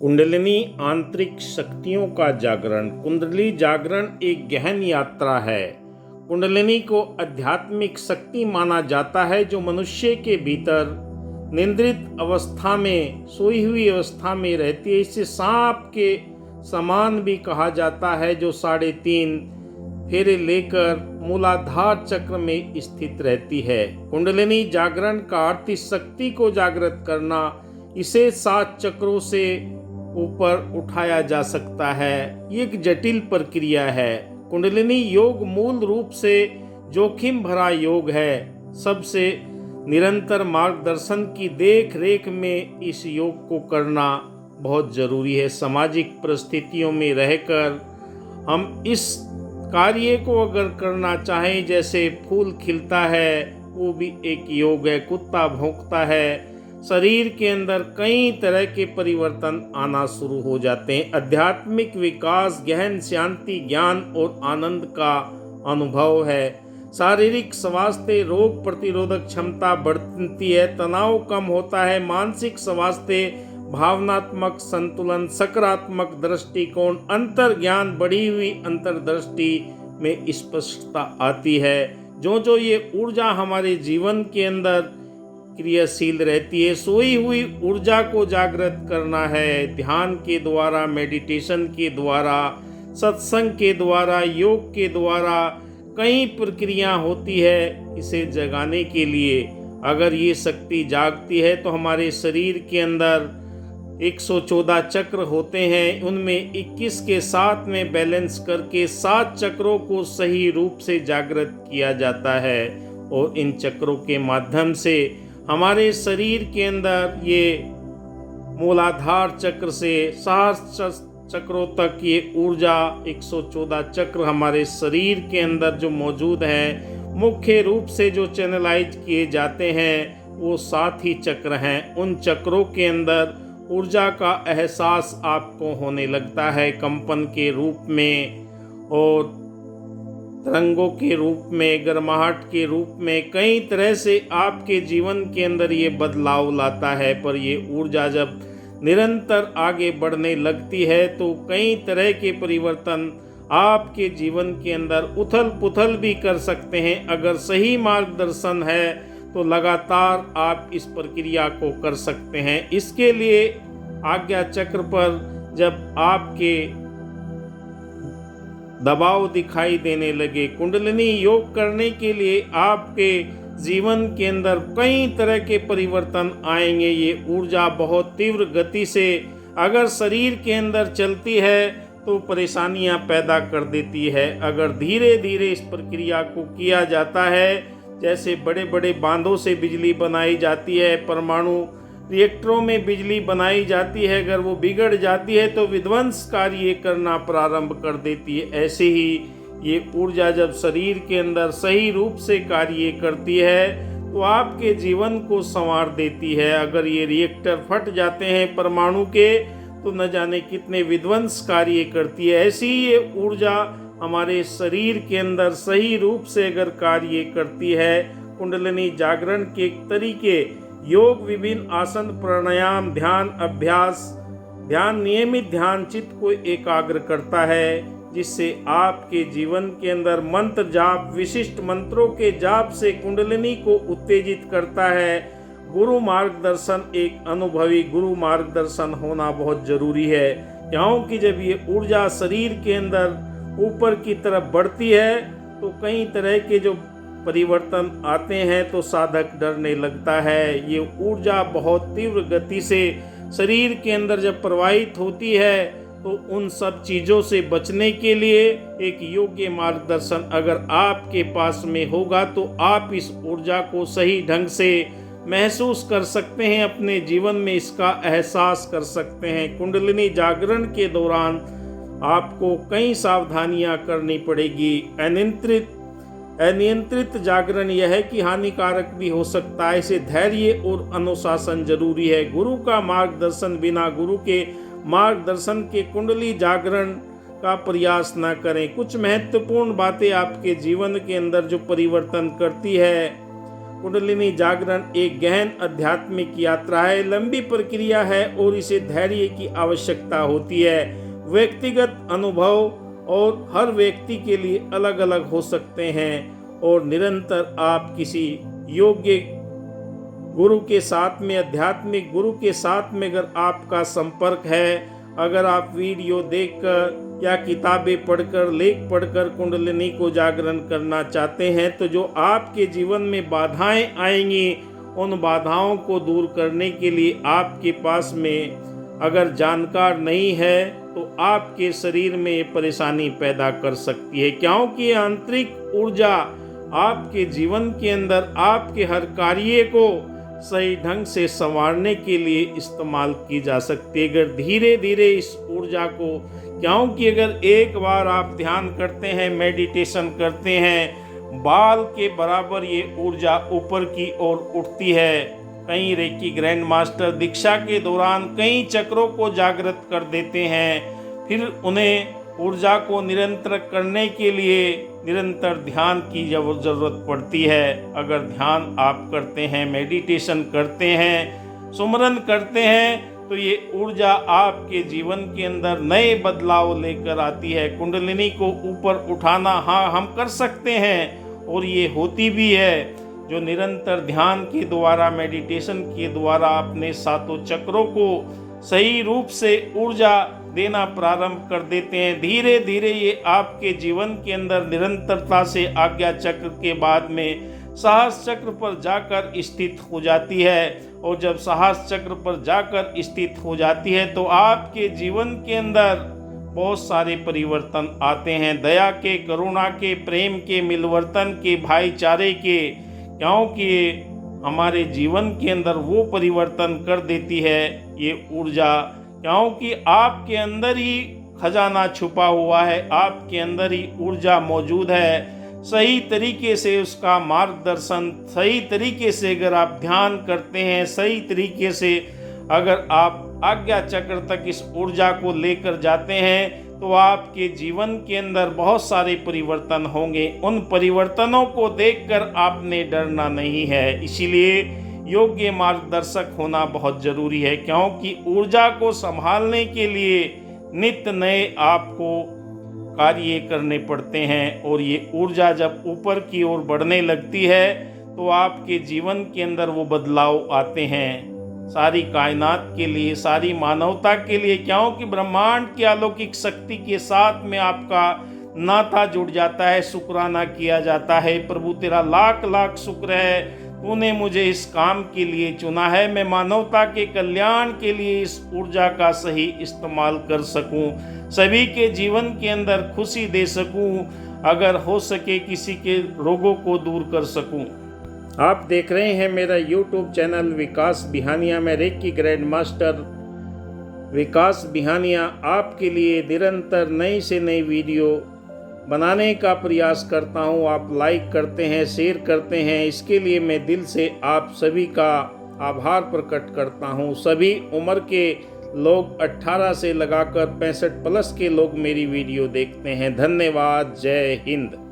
कुंडलिनी आंतरिक शक्तियों का जागरण। कुंडली जागरण एक गहन यात्रा है। कुंडलिनी को आध्यात्मिक शक्ति माना जाता है जो मनुष्य के भीतर निद्रित अवस्था में, सोई हुई अवस्था में रहती है। इसे सांप के समान भी कहा जाता है, जो 3.5 फेरे लेकर मूलाधार चक्र में स्थित रहती है। कुंडलिनी जागरण का अर्थ इस शक्ति को जागृत करना, इसे 7 चक्रों से ऊपर उठाया जा सकता है। ये एक जटिल प्रक्रिया है। कुंडलिनी योग मूल रूप से जोखिम भरा योग है। सबसे निरंतर मार्गदर्शन की देख रेख में इस योग को करना बहुत जरूरी है। सामाजिक परिस्थितियों में रहकर हम इस कार्य को अगर करना चाहें, जैसे फूल खिलता है वो भी एक योग है, कुत्ता भौंकता है, शरीर के अंदर कई तरह के परिवर्तन आना शुरू हो जाते हैं। आध्यात्मिक विकास गहन शांति, ज्ञान और आनंद का अनुभव है। शारीरिक स्वास्थ्य, रोग प्रतिरोधक क्षमता बढ़ती है, तनाव कम होता है। मानसिक स्वास्थ्य, भावनात्मक संतुलन, सकारात्मक दृष्टिकोण, अंतर ज्ञान, बढ़ी हुई अंतर्दृष्टि में स्पष्टता आती है। जो जो ये ऊर्जा हमारे जीवन के अंदर क्रियाशील रहती है। सोई हुई ऊर्जा को जागृत करना है ध्यान के द्वारा, मेडिटेशन के द्वारा, सत्संग के द्वारा, योग के द्वारा। कई प्रक्रिया होती है इसे जगाने के लिए। अगर ये शक्ति जागती है तो हमारे शरीर के अंदर 114 चक्र होते हैं, उनमें 21 के साथ में बैलेंस करके 7 चक्रों को सही रूप से जागृत किया जाता है। और इन चक्रों के माध्यम से हमारे शरीर के अंदर ये मूलाधार चक्र से 7 चक्रों तक ये ऊर्जा 114 चक्र हमारे शरीर के अंदर जो मौजूद हैं, मुख्य रूप से जो चैनलाइज किए जाते हैं वो 7 ही चक्र हैं। उन चक्रों के अंदर ऊर्जा का एहसास आपको होने लगता है, कंपन के रूप में और तरंगों के रूप में, गर्माहट के रूप में। कई तरह से आपके जीवन के अंदर ये बदलाव लाता है। पर ये ऊर्जा जब निरंतर आगे बढ़ने लगती है तो कई तरह के परिवर्तन आपके जीवन के अंदर उथल पुथल भी कर सकते हैं। अगर सही मार्गदर्शन है तो लगातार आप इस प्रक्रिया को कर सकते हैं। इसके लिए आज्ञा चक्र पर जब आपके दबाव दिखाई देने लगे, कुंडलिनी योग करने के लिए आपके जीवन के अंदर कई तरह के परिवर्तन आएंगे। ये ऊर्जा बहुत तीव्र गति से अगर शरीर के अंदर चलती है तो परेशानियां पैदा कर देती है। अगर धीरे धीरे इस प्रक्रिया को किया जाता है, जैसे बड़े बड़े बांधों से बिजली बनाई जाती है, परमाणु रिएक्टरों में बिजली बनाई जाती है, अगर वो बिगड़ जाती है तो विध्वंस कार्य करना प्रारंभ कर देती है। ऐसे ही ये ऊर्जा जब शरीर के अंदर सही रूप से कार्य करती है तो आपके जीवन को संवार देती है। अगर ये रिएक्टर फट जाते हैं परमाणु के तो न जाने कितने विध्वंस कार्य करती है। ऐसी ये ऊर्जा हमारे शरीर के अंदर सही रूप से अगर कार्य करती है। कुंडलिनी जागरण के तरीके योग, विभिन्न आसन, प्राणायाम, ध्यान अभ्यास, ध्यान नियमित ध्यान चित्त को एकाग्र करता है, जिससे आपके जीवन के अंदर मंत्र जाप, विशिष्ट मंत्रों के जाप से कुंडलिनी को उत्तेजित करता है। गुरु मार्गदर्शन, एक अनुभवी गुरु मार्गदर्शन होना बहुत जरूरी है, क्योंकि जब ये ऊर्जा शरीर के अंदर ऊपर की तरफ बढ़ती है तो कई तरह के जो परिवर्तन आते हैं तो साधक डरने लगता है। ये ऊर्जा बहुत तीव्र गति से शरीर के अंदर जब प्रवाहित होती है तो उन सब चीज़ों से बचने के लिए एक योग्य मार्गदर्शन अगर आपके पास में होगा तो आप इस ऊर्जा को सही ढंग से महसूस कर सकते हैं, अपने जीवन में इसका एहसास कर सकते हैं। कुंडलिनी जागरण के दौरान आपको कई सावधानियां करनी पड़ेगी। अनियंत्रित जागरण यह है कि हानिकारक भी हो सकता है। इसे धैर्य और अनुशासन जरूरी है। गुरु का मार्गदर्शन, बिना गुरु के मार्गदर्शन के कुंडली जागरण का प्रयास न करें। कुछ महत्वपूर्ण बातें आपके जीवन के अंदर जो परिवर्तन करती है कुंडलिनी जागरण एक गहन आध्यात्मिक यात्रा है, लंबी प्रक्रिया है और इसे धैर्य की आवश्यकता होती है। व्यक्तिगत अनुभव और हर व्यक्ति के लिए अलग अलग हो सकते हैं और निरंतर आप किसी योग्य गुरु के साथ में, आध्यात्मिक गुरु के साथ में अगर आपका संपर्क है, अगर आप वीडियो देखकर या किताबें पढ़कर, लेख पढ़कर कुंडलिनी को जागरण करना चाहते हैं, तो जो आपके जीवन में बाधाएं आएंगी, उन बाधाओं को दूर करने के लिए आपके पास में अगर जानकार नहीं है तो आपके शरीर में परेशानी पैदा कर सकती है, क्योंकि आंतरिक ऊर्जा आपके जीवन के अंदर आपके हर कार्य को सही ढंग से संवारने के लिए इस्तेमाल की जा सकती है। अगर धीरे धीरे इस ऊर्जा को, क्योंकि अगर एक बार आप ध्यान करते हैं, मेडिटेशन करते हैं, बाल के बराबर ये ऊर्जा ऊपर की ओर उठती है। कई रेकी ग्रैंड मास्टर दीक्षा के दौरान कई चक्रों को जागृत कर देते हैं, फिर उन्हें ऊर्जा को निरंतर करने के लिए निरंतर ध्यान की ज़रूरत पड़ती है। अगर ध्यान आप करते हैं, मेडिटेशन करते हैं, सुमरन करते हैं, तो ये ऊर्जा आपके जीवन के अंदर नए बदलाव लेकर आती है। कुंडलिनी को ऊपर उठाना हाँ हम कर सकते हैं और ये होती भी है। जो निरंतर ध्यान के द्वारा, मेडिटेशन के द्वारा अपने सातों चक्रों को सही रूप से ऊर्जा देना प्रारंभ कर देते हैं, धीरे धीरे ये आपके जीवन के अंदर निरंतरता से आज्ञा चक्र के बाद में साहस चक्र पर जाकर स्थित हो जाती है। और जब साहस चक्र पर जाकर स्थित हो जाती है तो आपके जीवन के अंदर बहुत सारे परिवर्तन आते हैं, दया के, करुणा के, प्रेम के, मिलवर्तन के, भाईचारे के, क्योंकि हमारे जीवन के अंदर वो परिवर्तन कर देती है ये ऊर्जा, क्योंकि आपके अंदर ही खजाना छुपा हुआ है, आपके अंदर ही ऊर्जा मौजूद है। सही तरीके से उसका मार्गदर्शन, सही तरीके से अगर आप ध्यान करते हैं, सही तरीके से अगर आप आज्ञा चक्र तक इस ऊर्जा को लेकर जाते हैं, तो आपके जीवन के अंदर बहुत सारे परिवर्तन होंगे। उन परिवर्तनों को देखकर आपने डरना नहीं है। इसीलिए योग्य मार्गदर्शक होना बहुत ज़रूरी है, क्योंकि ऊर्जा को संभालने के लिए नित्य नए आपको कार्य करने पड़ते हैं। और ये ऊर्जा जब ऊपर की ओर बढ़ने लगती है तो आपके जीवन के अंदर वो बदलाव आते हैं, सारी कायनात के लिए, सारी मानवता के लिए, क्योंकि ब्रह्मांड की अलौकिक शक्ति के साथ में आपका नाता जुड़ जाता है। शुक्राना किया जाता है, प्रभु तेरा लाख लाख शुक्र है, तूने मुझे इस काम के लिए चुना है, मैं मानवता के कल्याण के लिए इस ऊर्जा का सही इस्तेमाल कर सकूं, सभी के जीवन के अंदर खुशी दे सकूं, अगर हो सके किसी के रोगों को दूर कर सकूं। आप देख रहे हैं मेरा YouTube चैनल विकास बिहानिया। मैं रेकी ग्रैंड मास्टर विकास बिहानिया आपके लिए निरंतर नई से नई वीडियो बनाने का प्रयास करता हूं। आप लाइक करते हैं, शेयर करते हैं, इसके लिए मैं दिल से आप सभी का आभार प्रकट करता हूं। सभी उम्र के लोग 18 से लगाकर 65 प्लस के लोग मेरी वीडियो देखते हैं। धन्यवाद। जय हिंद।